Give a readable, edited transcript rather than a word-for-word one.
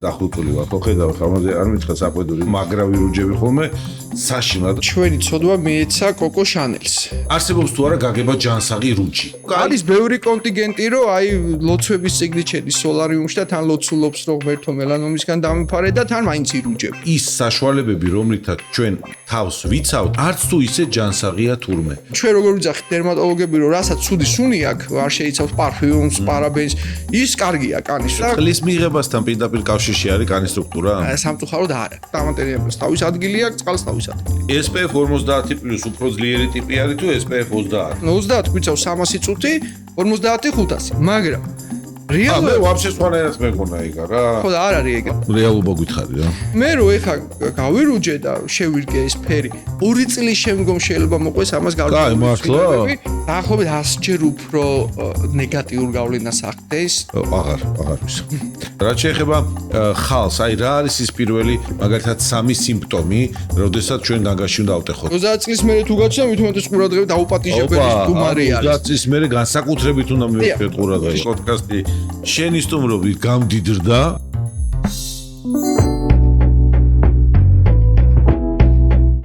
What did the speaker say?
დახუწული ვარ, ხო ხედავ ხამაზე არ მითხრა საყვედური მაგრავი რუჯები ხოლმე საშინლად. ჩვენი ცოდვა მიეცა კოკო შანელს. არსებობს თუ არა გაგება ჯანსაღი რუჯი. არის ბევრი კონტინგენტი, რომ აი ლოცვების წიგნით შედის სოლარიუმში და თან ლოცულობს რომ ღმერთო მელანომისგან დამიფარე და თან მაინც ირუჯები. ის საშუალებები, რომლითაც ჩვენ თავს ვიცავთ, არც თუ ისე ჯანსაღია თურმე. ჩვენ როგორ ვიძახით დერმატოლოგები, რომ რასაც ცუდი სუნი აქვს, არ შეიცავს პარფიუმს, პარაბენს, ის კარგია კანის. წყლის მიღებასთან პირდაპირ კავშირში არის კანის სტრუქტურა? სამწუხაროდ არა. დამატერიალებს თავის ადგილი აქვს, წყალს თავის ადგილი. SPF 50+ უფრო ძლიერი ტიპი არის თუ SPF 30? 30 გვიცავს 300 წუთი, 50 500, მაგრამ მე რეალურად ვაფშე სხვანაირად მეგონა იგა რა. ხო და არ არის ეგრე. რეალობა გითხარი რა. მე რო ეხა გავირუჯე და შევირგე ეს ფერი 2 წლის შემდგომ შეიძლება მოყვეს ამას კაი, მართლა? დაახლოებით 100-ჯერ უფრო ნეგატიურ გავლენას ახდენს. აღარ ვიცი. რაც შეეხება ხალს, აი რა არის ის პირველი მაგალითად 3 სიმპტომი, როდესაც ჩვენ განგაში უნდა ავტეხოთ. 30 წლის მერე თუ გაჩნდა, მithumetes ყურადღება დაუპატიჟებელი სტუმარი არის. 30 წლის მერე განსაკუთრებით უნდა მივხვდეთ ყურადღება. პოდკასტი შენი სტუმრობით გამდიდრდა.